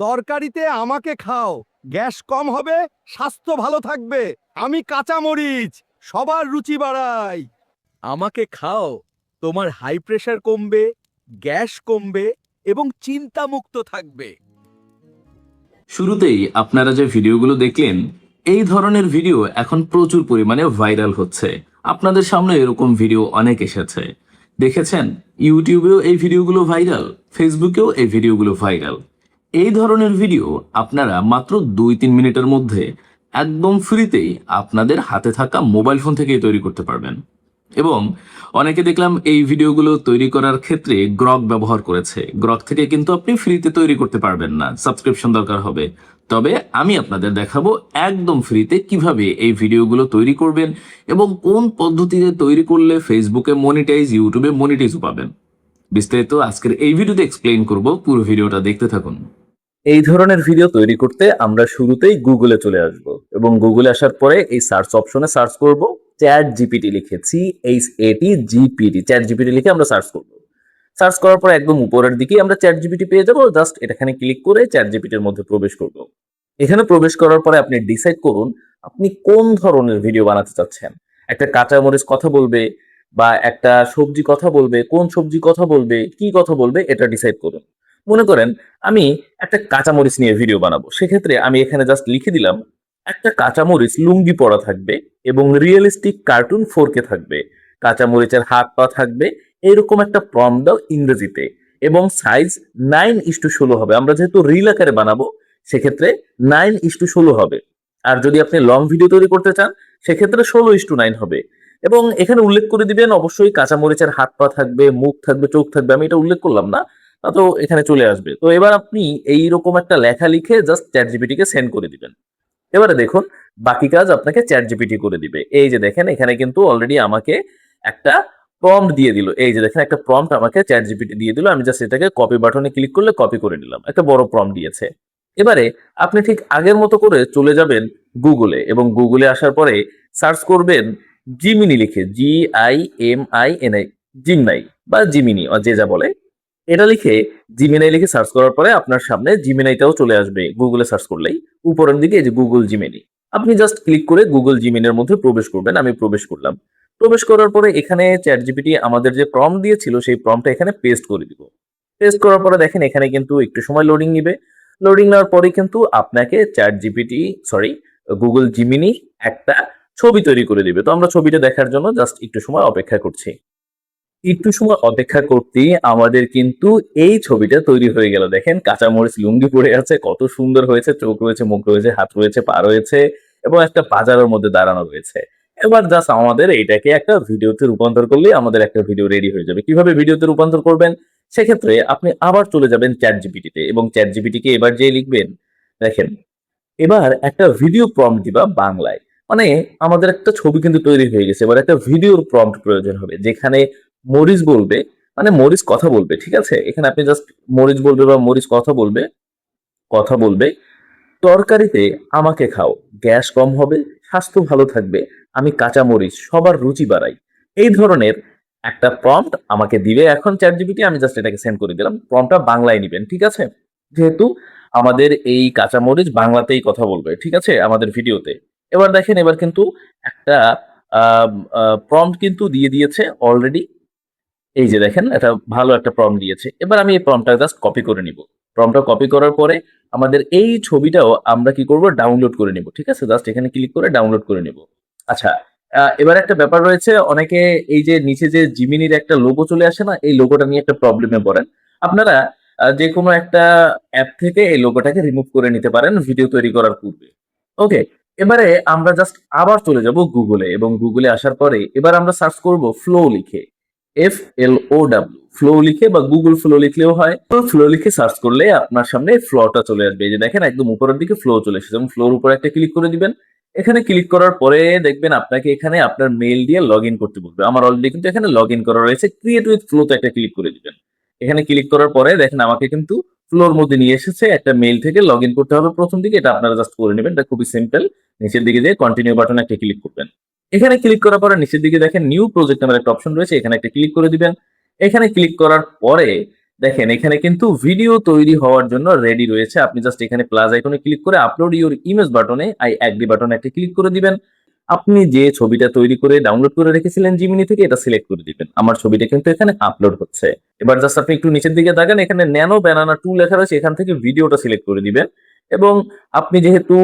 তরকারিতে আমাকে খাও, গ্যাস কম হবে, স্বাস্থ্য ভালো থাকবে। আমি কাঁচামরিচ, সবার রুচি বাড়াই। আমাকে খাও, তোমার হাই প্রেশার কমবে, গ্যাস কমবে এবং চিন্তামুক্ত থাকবে। শুরুতেই আপনারা যে ভিডিওগুলো দেখলেন, এই ধরনের ভিডিও এখন প্রচুর পরিমাণে ভাইরাল হচ্ছে। আপনাদের সামনে এরকম ভিডিও অনেক এসেছে, দেখেছেন। ইউটিউবেও এই ভিডিওগুলো ভাইরাল, ফেসবুকেও এই ভিডিওগুলো ভাইরাল। এই ধরনের ভিডিও আপনারা মাত্র 2-3 মিনিটের মধ্যে একদম ফ্রিতেই আপনাদের হাতে থাকা মোবাইল ফোন থেকেই তৈরি করতে পারবেন। এবং অনেকে দেখলাম এই ভিডিওগুলো তৈরি করার ক্ষেত্রে গ্রক ব্যবহার করেছে। গ্রক থেকে কিন্তু আপনি ফ্রিতে তৈরি করতে পারবেন না, সাবস্ক্রিপশন দরকার হবে। তবে আমি আপনাদের দেখাবো একদম ফ্রিতে কিভাবে এই ভিডিওগুলো তৈরি করবেন এবং কোন পদ্ধতিতে তৈরি করলে ফেসবুকে মনিটাইজ, ইউটিউবে মনিটাইজও পাবেন। বিস্তারিত আজকের এই ভিডিওতে এক্সপ্লেইন করব, পুরো ভিডিওটা দেখতে থাকুন। এই ধরনের ভিডিও তৈরি করতে আমরা শুরুতেই গুগলে চলে আসব এবং গুগলে আসার পরে এই সার্চ অপশনে সার্চ করব চ্যাট জিপিটি লিখে, CHAT GPT, চ্যাট জিপিটি লিখে আমরা সার্চ করব। সার্চ করার পর একদম উপরের দিকে আমরা চ্যাট জিপিটি পেয়ে যাবো। জাস্ট এখানে ক্লিক করে চ্যাট জিপিটির মধ্যে প্রবেশ করব। এখানে প্রবেশ করার পরে আপনি ডিসাইড করুন আপনি কোন ধরনের ভিডিও বানাতে চাচ্ছেন। একটা কাঁচামরিচ কথা বলবে বা একটা সবজি কথা বলবে, কোন সবজি কথা বলবে, কি কথা বলবে, এটা ডিসাইড করুন। মনে করেন আমি একটা কাঁচামরিচ নিয়ে ভিডিও বানাবো, সেক্ষেত্রে আমি এখানে জাস্ট লিখে দিলাম একটা কাঁচামরিচ লুঙ্গি পরা থাকবে এবং রিয়েলিস্টিক কার্টুন 4K থাকবে, কাঁচামরিচের হাত পা থাকবে, এরকম একটা প্রম্পট দাও ইংরেজিতে এবং সাইজ 9:16 হবে। আমরা যেহেতু রিল আকারে বানাবো সেক্ষেত্রে 9:16 হবে। আর যদি আপনি লং ভিডিও তৈরি করতে চান সেক্ষেত্রে 16:9 হবে। এবং এখানে উল্লেখ করে দিবেন অবশ্যই কাঁচামরিচের হাত পা থাকবে, মুখ থাকবে, চোখ থাকবে। আমি এটা উল্লেখ করলাম না, তা তো এখানে চলে আসবে। তো এবার আপনি এইরকম একটা লেখা লিখে জাস্ট চ্যাট জিপিটিকে সেন্ড করে দিবেন। এবারে দেখুন বাকি কাজ আপনাকে চ্যাট জিপিটি করে দিবে। এই যে দেখেন এখানে কিন্তু অলরেডি আমাকে একটা প্রম্পট দিয়ে দিল। এই যে দেখেন একটা প্রম্পট আমাকে চ্যাট জিপিটি দিয়ে দিল। আমি জাস্ট এটাকে কপি বাটনে ক্লিক করলে কপি করে নিলাম, একটা বড় প্রম্পট দিয়েছে। এবারে আপনি ঠিক আগের মতো করে চলে যাবেন গুগলে এবং গুগলে আসার পরে সার্চ করবেন জিমিনি লিখে, GIMINI, জিমনাই বা জিমিনি যে যা বলে, এটা লিখে জিমিনাই লিখে সার্চ করার পরে আপনার সামনে জিমিনাইটাও চলে আসবে গুগলে সার্চ করলেই। উপরের দিকে এই যে গুগল জিমিনি, আপনি জাস্ট ক্লিক করে গুগল জিমিনের মধ্যে প্রবেশ করবেন। আমি প্রবেশ করলাম। প্রবেশ করার পরে এখানে চ্যাট জিপিটি আমাদের যে প্রম্পট দিয়েছিল সেই প্রম্পটটা এখানে পেস্ট করে দিব। পেস্ট করার পরে দেখেন এখানে কিন্তু একটু সময় লোডিং নিবে। লোডিং নেওয়ার পরে কিন্তু আপনাকে chat GPT, sorry, Google Gemini একটা ছবি তৈরি করে দিবে। তো আমরা ছবিটা দেখার জন্য জাস্ট একটু সময় অপেক্ষা করছি। একটু সময় অপেক্ষা করতেই আমাদের কিন্তু এই ছবিটা তৈরি হয়ে গেল। দেখেন কাঁচামরিচ লুঙ্গি পরে আছে, কত সুন্দর হয়েছে, চোখ রয়েছে, মুখ রয়েছে, হাত রয়েছে, পা রয়েছে এবং একটা বাজারের মধ্যে দাঁড়ানো রয়েছে। এবার জাস্ট আমাদের এইটাকে একটা ভিডিওতে রূপান্তর করলেই আমাদের একটা ভিডিও রেডি হয়ে যাবে। কিভাবে ভিডিওতে রূপান্তর করবেন? সেক্ষেত্রে আপনি আবার চলে যাবেন চ্যাট জিপিটিতে এবং চ্যাট জিপিটিকে এবার যে লিখবেন, দেখেন এবার একটা ভিডিও প্রম্পট দিবা বাংলায়। মানে আমাদের একটা ছবি কিন্তু তৈরি হয়ে গেছে, এবার একটা ভিডিওর প্রম্পট প্রয়োজন হবে যেখানে মরিচ বলবে, মানে মরিচ কথা বলবে, ঠিক আছে। এখানে আপনি জাস্ট মরিচ বলবে বা মরিচ কথা বলবে, কথা বলবে তরকারিতে আমাকে খাও, গ্যাস কম হবে, স্বাস্থ্য ভালো থাকবে, আমি কাঁচা মরিচ, সবার রুচি বাড়াই। এই ধরনের একটা প্রম্পট আমাকে দিবে এখন চ্যাট জিপিটি। আমি জাস্ট এটাকে সেন্ড করে দিলাম। প্রম্পটটা বাংলায় নিবেন, ঠিক আছে। যেহেতু আমাদের এই কাঁচামরিচ বাংলাতেই কথা বলবে, ঠিক আছে, আমাদের ভিডিওতে। এবার দেখেন এবার কিন্তু একটা প্রম্পট কিন্তু দিয়ে দিয়েছে অলরেডি। এই যে দেখেন এটা ভালো একটা প্রম্পট দিয়েছে। এবার আমি এই প্রম্পটটা জাস্ট কপি করে নিব। প্রম্পটটা কপি করার পরে আমাদের এই ছবিটাও আমরা কি করব, ডাউনলোড করে নিব, ঠিক আছে। জাস্ট এখানে ক্লিক করে ডাউনলোড করে নিব। আচ্ছা, এবার একটা ব্যাপার রয়েছে, অনেকে এই যে নিচে যে জিমিনির একটা লোগো চলে আসে না, এই লোগোটা নিয়ে একটা প্রবলেমে পড়েন। আপনারা যে কোনো একটা অ্যাপ থেকে এই লোগোটাকে রিমুভ করে নিতে পারেন ভিডিও তৈরি করার পূর্বে। ওকে, এবারে আমরা জাস্ট আবার চলে যাব গুগলে এবং গুগলে আসার পরে এবার আমরা সার্চ করব ফ্লো লিখে, FLOW, ফ্লো লিখে বা গুগল ফ্লো লিখলেও হয়। তো ফ্লো লিখে সার্চ করলে আপনার সামনে ফ্লোটা চলে আসবে। এই যে দেখেন একদম উপরের দিকে ফ্লো চলে এসেছে এবং ফ্লোর উপরে একটা ক্লিক করে দিবেন। এখানে ক্লিক করার পরে দেখবেন আপনাকে এখানে আপনার মেইল দিয়ে লগ ইন করতে বলবে। আমার অলরেডি কিন্তু এখানে লগ ইন করা রয়েছে। ক্রিয়েট উইথ ফ্লোতে একটা ক্লিক করে দিবেন। এখানে ক্লিক করার পরে দেখেন আমাকে কিন্তু ফ্লোর মধ্যে নিয়ে এসেছে। একটা মেইল থেকে লগ ইন করতে হবে প্রথম দিকে, এটা আপনারা জাস্ট করে নেবেন, এটা খুবই সিম্পল। নিচের দিকে যে কন্টিনিউ বাটনে একটা ক্লিক করবেন। এখানে ক্লিক করার পরে নিচের দিকে দেখেন নিউ প্রজেক্ট নামের একটা অপশন রয়েছে, এখানে একটা ক্লিক করে দিবেন। এখানে ক্লিক করার পরে দেখেন এখানে কিন্তু ভিডিও তৈরি হওয়ার জন্য রেডি রয়েছে। আপনি জাস্ট এখানে প্লাস আইকনে ক্লিক করে আপলোড ইউর ইমেজ বাটনে আই অ্যাগ্রি বাটনে একটা ক্লিক করে দিবেন। আপনি যে ছবিটা তৈরি করে ডাউনলোড করে রেখেছিলেন জিমিনি থেকে এটা সিলেক্ট করে দিবেন। আমার ছবিটা কিন্তু এখানে আপলোড হচ্ছে। এবার জাস্ট আপনি একটু নিচের দিকে তাকান, এখানে ন্যানো ব্যানানা 2 লেখা রয়েছে, এখান থেকে ভিডিওটা সিলেক্ট করে দিবেন এবং আপনি যেহেতু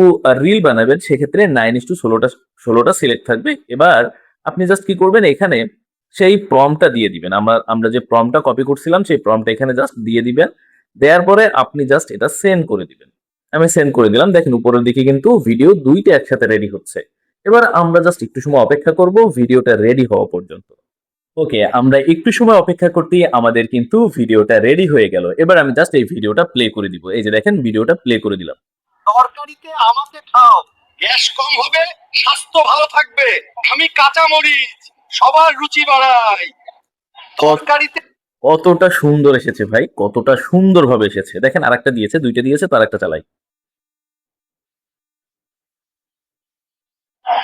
রিল বানাবেন সেক্ষেত্রে 9:16টা সিলেক্ট থাকবে। এবার আপনি জাস্ট কি করবেন, এখানে সেই প্রম্পটটা দিয়ে দিবেন। আমরা যে প্রম্পটটা কপি করছিলাম সেই প্রম্পটটা এখানে জাস্ট দিয়ে দিবেন। দেওয়ার পরে আপনি জাস্ট এটা সেন্ড করে দিবেন। আমি সেন্ড করে দিলাম। দেখেন উপরের দিকে কিন্তু ভিডিও 2টা একসাথে রেডি হচ্ছে। এবার আমরা জাস্ট একটু সময় অপেক্ষা করব ভিডিওটা রেডি হওয়া পর্যন্ত। ওকে, আমরা একটু সময় অপেক্ষা করতেই আমাদের কিন্তু ভিডিওটা রেডি হয়ে গেল। এবার আমি জাস্ট এই ভিডিওটা প্লে করে দিব। এই যে দেখেন ভিডিওটা প্লে করে দিলাম। তরকারিতে আমাকে খাও, গ্যাস কম হবে, স্বাস্থ্য ভালো থাকবে। আমি কাঁচা মরিচ, সবার রুচি বাড়াই। তরকারিতে কতটা সুন্দর এসেছে ভাই, কতটা সুন্দরভাবে এসেছে। দেখেন আরেকটা দিয়েছে, 2টা দিয়েছে, তো আরেকটা চালাই।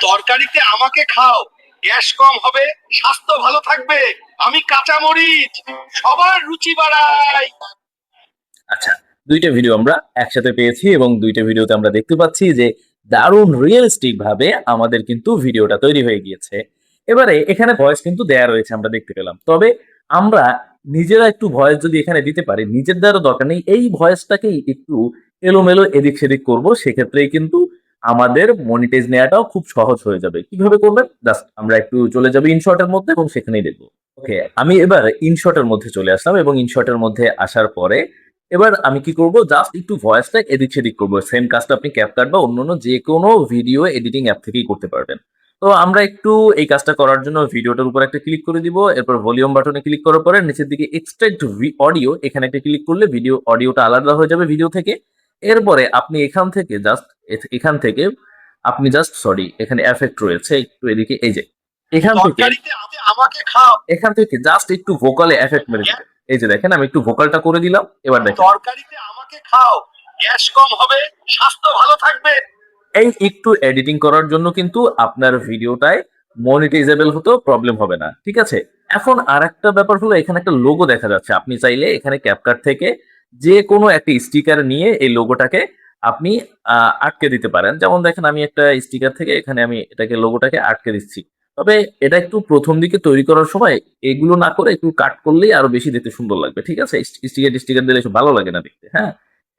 তরকারিতে আমাকে খাও, গ্যাস কম হবে, স্বাস্থ্য ভালো থাকবে। আমি কাঁচা মরিচ, সবার রুচি বাড়াই। আচ্ছা, 2টা ভিডিও আমরা একসাথে পেয়েছি এবং 2টা ভিডিওতে আমরা দেখতে পাচ্ছি যে দারুণ রিয়েলিস্টিক ভাবে আমাদের কিন্তু ভিডিওটা তৈরি হয়ে গিয়েছে। এবারে এখানে ভয়েস কিন্তু দেয়া রয়েছে, আমরা দেখতে পেলাম। তবে আমরা নিজেরা একটু ভয়েস যদি এখানে দিতে পারি, নিজের দ্বারা দরকার নেই, এই ভয়েসটাকেই একটু এলোমেলো এদিক সেদিক করব, সেক্ষেত্রেই কিন্তু আমাদের মনিটাইজ নেওয়াটাও খুব সহজ হয়ে যাবে। কিভাবে করবেন, জাস্ট আমরা একটু চলে যাবো ইনশর্টের মধ্যে এবং সেখানেই দেখবো। ওকে, আমি এবার ইনশর্টের মধ্যে চলে আসলাম এবং ইনশর্টের মধ্যে আসার পরে এবার আমি কি করব, জাস্ট একটু ভয়েসটা এদিক সেদিক করবো। সেম কাজটা আপনি ক্যাপকাট বা অন্যান্য যে কোনো ভিডিও এডিটিং অ্যাপ থেকেই করতে পারবেন। তো আমরা একটু এই কাজটা করার জন্য ভিডিওটার উপর একটা ক্লিক করে দিব। এরপর ভলিউম বাটনে ক্লিক করার পরে নিচের দিকে এক্সট্রাক্ট অডিও, এখানে একটা ক্লিক করলে ভিডিও অডিওটা আলাদা হয়ে যাবে ভিডিও থেকে। এরপরে আপনি এখান থেকে আপনি জাস্ট সরি, এখানে এফেক্ট রয়েছে একটু এদিকে, এই যে তরকারিতে আমাকে খাও, এখান থেকে জাস্ট একটু ভোকালে এফেক্ট মেরে দিবেন। এই যে দেখেন আমি একটু ভোকালটা করে দিলাম। এবার দেখেন তরকারিতে আমাকে খাও, গ্যাস কম হবে, স্বাস্থ্য ভালো থাকবে। এই একটু এডিটিং করার জন্য কিন্তু আপনার ভিডিওটায় মনিটাইজেবল হতেও প্রবলেম হবে না, ঠিক আছে। এখন আরেকটা ব্যাপার হলো, এখানে একটা লোগো দেখা যাচ্ছে। আপনি চাইলে এখানে ক্যাপকাট থেকে যে কোনো একটা স্টিকার নিয়ে এই লোগোটাকে আপনি আটকে দিতে পারেন। যেমন দেখেন আমি একটা স্টিকার থেকে এখানে আমি এটাকে লোগোটাকে আটকে দিচ্ছি। তবে এটা একটু প্রথম দিকে তৈরি করার সময় এগুলো না করে একটু কাট করলেই আরো বেশি দেখতে সুন্দর লাগবে, ঠিক আছে। স্টিকার দিলে এসব ভালো লাগে না দেখতে। হ্যাঁ,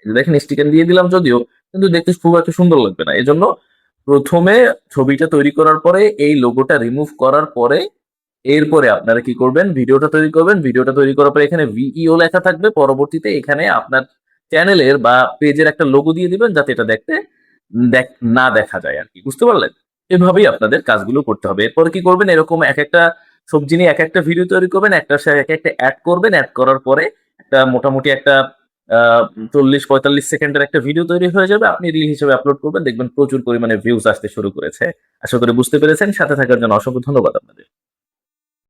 এই যে দেখেন স্টিকার দিয়ে দিলাম যদিও, কিন্তু দেখতে খুব একটা সুন্দর লাগবে না। এজন্য প্রথমে ছবিটা তৈরি করার পরে এই লোগোটা রিমুভ করার পরে এরপরে আপনারা কি করবেন, ভিডিওটা তৈরি করবেন। ভিডিওটা তৈরি করার পরে এখানে ভিইও লেখা থাকবে। পরবর্তীতে এখানে আপনার চ্যানেলের বা পেজের একটা লোগো দিয়ে দিবেন, যাতে এটা দেখতে না দেখা যায় আর কি। বুঝতে পারলেন? এভাবেই আপনাদের কাজগুলো করতে হবে। এরপরে কি করবেন, এরকম এক একটা সবজি নিয়ে এক একটা ভিডিও তৈরি করবেন, একটার সাথে এক একটা অ্যাড করবেন। অ্যাড করার পরে একটা মোটামুটি একটা 40-45 সেকেন্ডের একটা ভিডিও তৈরি হয়ে যাবে। আপনি রিল হিসেবে আপলোড করবেন, দেখবেন প্রচুর পরিমাণে ভিউজ আসতে শুরু করেছে। আশা করি বুঝতে পেরেছেন। সাথে থাকার জন্য অসংখ্য ধন্যবাদ আপনাদের।